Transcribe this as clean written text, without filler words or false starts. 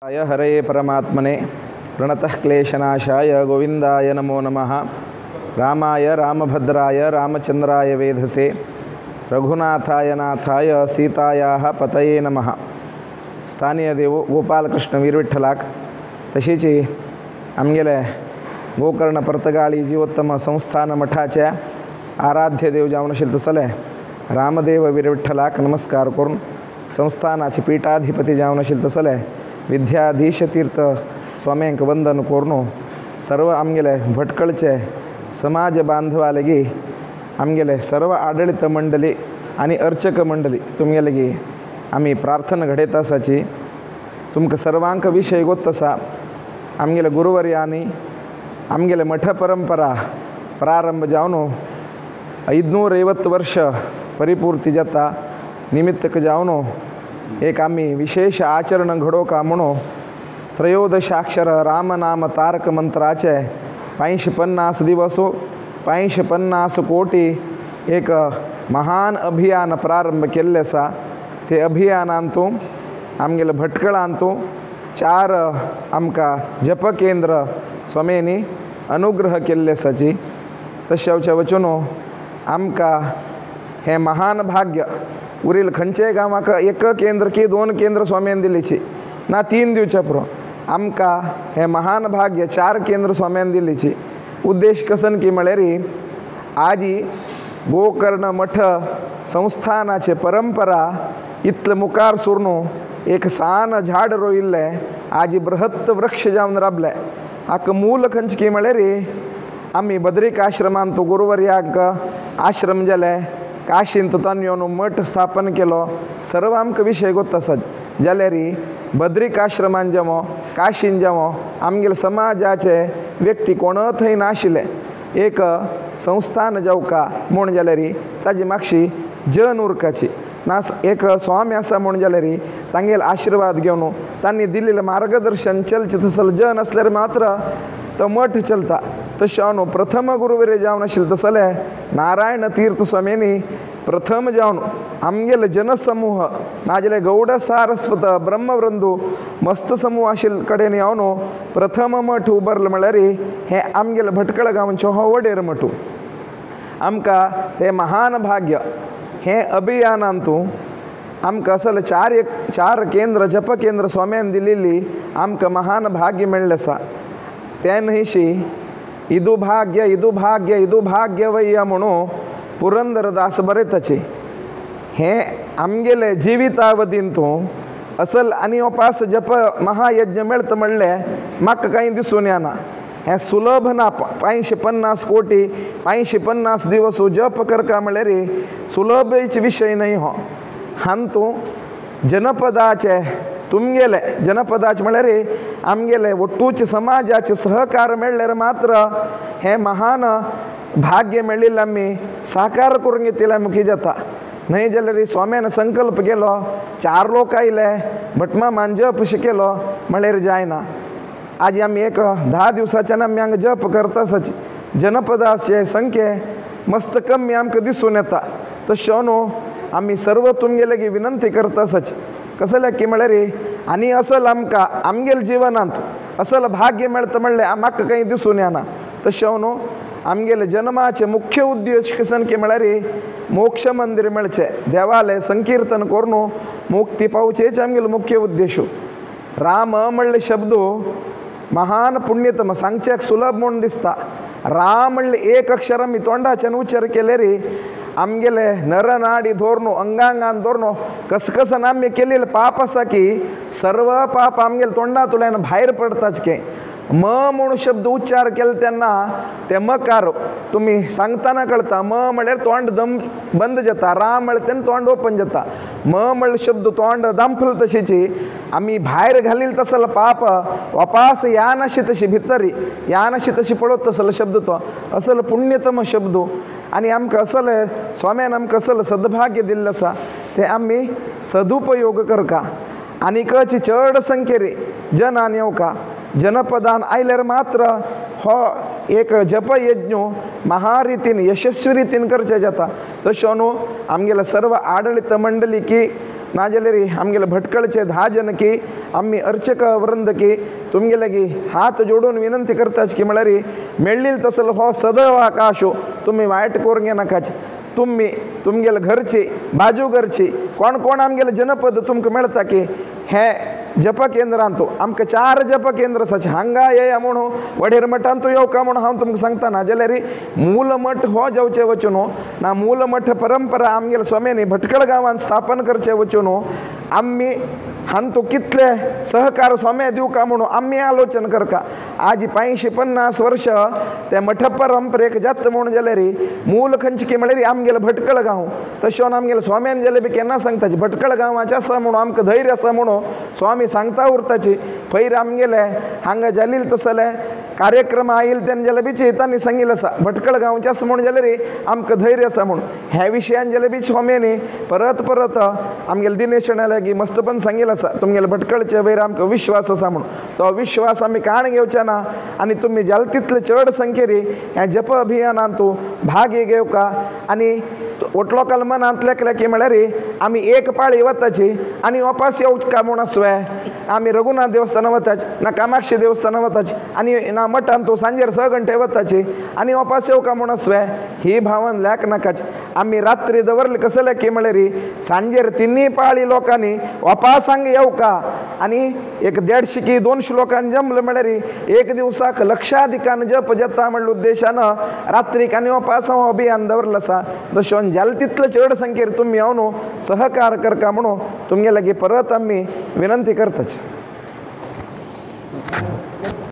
हरये परमात्मने प्रणतः क्लेशनाशाय गोविंदाय नमो नमः। रामाय रामभद्राय रामचंद्राय वेधसे रघुनाथाय नाथाय सीतायाः पतये नमः। स्थानीय देव गोपालकृष्ण वीरविठ्ठलाक तशीच आमगेले गोकर्ण परतगाळी जीवोत्तम संस्थान मठाच्या आराध्य देव जावन तसले रामदेव वीरविठ्ठलाक नमस्कार करून संस्थानाचे पीठाधिपती जावन तसले विद्याधीश तीर्थ स्वाम्यांक वंदन करून सर्व आमगेले भटकळचे समाज बांधवालगी आमगेले सर्व आडळित मंडली आणि अर्चक मंडली तुमगेलगी आम्ही प्रार्थना घडयत आसाची। तुमकां सर्वांक विषय गोत्तसा आमगेले गुरुवर्यांनी आमगेले मठ परंपरा प्रारंभ जावन 550 वर्ष परिपूर्ती जाता निमित्तक जावन एक आम्ही विशेष आचरण घडो का म्हणो त्रयोदशाक्षर रामनाम तारक मंत्राचे 550 दिवसो 550 कोटी एक महान अभियान प्रारंभ केल्ले आसा। ते अभियानांतू आमगेले भटकळांतू 4 आमकां जप केंद्र स्वामींनी अनुग्रह केल्ले आसाची। तशेंच वचून आमकां हे महान भाग्य उरील खंयचेय गांवाक 1 केंद्र की 2 केंद्र स्वाम्यान दिल्लीची ना 3 दिवचे पुरो आमकां हे महान भाग्य 4 केंद्र स्वाम्यान दिल्लीची। उद्देश कसन की म्हळ्यार आजी गोकर्ण मठ संस्थानाचे परंपरा इतले मुखार सुरणू एक सान झाड रोयिल्ले आजी बृहत्त वृक्ष जावन राबले। हाका मूल खंयचे की म्हळ्यार आमी बद्रीक आश्रमांत गुरुवर्याक आश्रम जाले काशींत तान येवन मठ स्थापन केलो सर्व आमकां विशय गोत्त आसात। जाल्यार बद्रीक आश्रमान जावं काशीन जावं आमगेले समाजाचे व्यक्ती कोण थंय नाशिल्ले एक संस्थान जावका म्हूण जाल्यार ताजी मागशी जन उरकाची ना एक स्वामी आसा म्हूण जाल्यार तांगेले आशिर्वाद घेवन तांणी दिल्लेले मार्गदर्शन चलचे तसले जन असल्यार मात्र तो मठ चलता। तशें प्रथम गुरुवर्य जावन आशिल्ले तसले नारायण तीर्थ स्वामींनी प्रथम जावन आमगेले जनसमूह नाजाल्यार गौड सारस्वत ब्रह्मवृंदू मस्त समूह आशिल्ले कडेन येवन प्रथम मठ उबारलो म्हळ्यार हे आमगेले भटकळ गांवचो हो वडेर मठू। आमकां ते महान भाग्य हे अभियानांतू आमकां असले 4 केंद्र जप केंद्र स्वाम्यान दिल्ली आमकां महान भाग्य मेळ्ळें आसा। ते न्हयशी इदू भाग्य वय्या म्हणून पुरंदरदास बरयताचे हे आमगेले जिवितावधींतू असल आनी उपास जप महायज्ञ मेळता म्हणले म्हाका कांय दिसून येना। हे सुलभ ना 550 कोटी 550 दिवस जप करका म्हळ्यार सुलभच विशय न्हय हो। हांतू जनपदाचे तुमगेले जनपदाचे म्हळ्यार आमगेले ಒಟ್ಟೂचे समाजाचे सहकार मेळ्ळ्यार मात्र हे महान भाग्य मेळिल्लें आमी साकार करून घेतलें मुखी जाता। न्हय जाल्यार स्वाम्यान संकल्प केलो 4 लोक आयले भटमामान जप शिकेलो म्हळ्यार जायना। आज आमी एक 10 दिवसाच्यान आमी हांगा जप करता आसाची जनपदाचे संख्ये मस्त कमी आमकां दिसून येता। तशें न्हू आमी सर्व तुमगेले विनंती करता आसाची कसले की म्हळ्यार आनी असल आमकां आमगेले जिवनांत असल भाग्य मेळता म्हणलें म्हाका कांय दिसून येना। तशें न्हू आमगेले जन्माचे मुख्य उद्देश कसन की म्हळ्यार मोक्ष मंदिर मेळचें देवालय संकीर्तन करून मुक्ती पावचेच आमगेलो मुख्य उद्देश। राम म्हणले शब्द महान पुण्यतम सांगचेक सुलभ म्हणून दिसता। राम म्हणले 1 अक्षर आमी तोंडाच्यान उच्चार केल्यार आमगेले नरनाडी धोरणो अंगांगान धोरणो कसकसन आमी केलेले पाप आसा की सर्व पाप आमगेले तोंडांतल्यान भायर पडताच के म म्हणून शब्द उच्चार केले तेन्ना ते मकार तुम्ही सांगताना कळता म म्हळ्यार तोंड दम बंद जाता राम म्हळ्यार तेन्ना तोंड ओपन जाता। म म्हळ्यार शब्द तोंड दांपल तशीची आमी भायर घालील तसलो पाप वापास यानाशी तशी भितरी यानाशी तशी पळत तसलो शब्द तो असल पुण्यतम शब्द आणि आमकां असले स्वाम्यान आमकां असले सद्भाग्य दिल्लें आसा ते आमी सदुपयोग करका आनीकची चड संख्येन जनान येवका जनपदान आयल्यार मात्र हो एक जपयज्ञ महारितीन यशस्वी रितीन करचें जाता। तशें न्हू आमगेले सर्व आडळित मंडली की नाजेले री आमगेले भटकळचे 10 जन की आम्ही अर्चक वृंद की तुमगे लगी हात जोडून विनंती करताच की म्हळ्यारी मेळील तसल हो सदैव आकाशो तुम्ही वाईट कोरंगे नकाच तुम्ही तुमगेले घरचे बाजू घरचे कोण कोण आमगेले जनपद तुमक मिळता की हे जप केंद्रांतो आमकां 4 जप केंद्र सच हांगा ये म्हणून वडेर मठांतू येऊ का म्हणून हांव तुमकां सांगता ना जाल्यार मूल मठ हो जावचे वचून ना मूल मठ परंपरा आमगेले स्वाम्यांनी भटकळ गांवांत स्थापन करचे वचून आम्ही हांतू कितले सहकार स्वाम्या दिवू का म्हणून आम्ही आलोचन करका आज 50 वर्ष त्या मठ परंपरेक जात म्हणून जाल्यार मूल खंयची म्हळ्यार आमगेले भटकळ गांव तशें आमगेले स्वाम्यान जाल्यार बी केन्ना सांगताचे भटकळ गांवाचें आसा म्हणून आमकां धैर्य आसा म्हणून स्वामी सांगता उरताची पयर आमगेले हांगा जालील तसले कार्यक्रम आयल तेन्ना जाल्यार बी तांणी सांगिल्लें आसा भटकळ गांवचें आसा म्हणून जाल्यार आमकां धैर्य आसा म्हणून ह्या विशयान जाल्यार बी स्वाम्यांनी परत परत आमगेले दिनेश लागीं मस्तपण सांगिल्लें आसा तुमगेले भटकळचे वयर आमकां विश्वास आसा म्हणून तो विश्वास आमी काण घेवचे ना आनी तुमी जाल तितले चड संख्येरी ह्या जप अभियानांत तूं भाग घेवका आनी ओटलो काल मनांतले की म्हळ्यार आमी एक पाळी वताची आनी वापस येवचका म्हूण आसवे आमी रघुनाथ देवस्थाना वताची ना कामाक्षी देवस्थाना वताची आनी ना मठान तूं सांजेर 6 घंटे वताची आनी वापस येवका म्हूण आसवे ही भावन लॅक नाकाची आमी रात्री दवरले कसले की म्हळ्यार सांजेर 3 पाळी लोकांनी वापसांग येवका आनी एक 150 की 200 लोकांनी जमले म्हळ्यार एक दिवसाक लक्षाधिकान जप जाता म्हणल्या उद्देशान रात्रीक आनी वापस हांव अभियान दवरलें आसा तशें जाल तितले चड संख्येर तुमी येवन सहकार करका म्हणून तुमगे लागीं परत आमी विनंती करताच।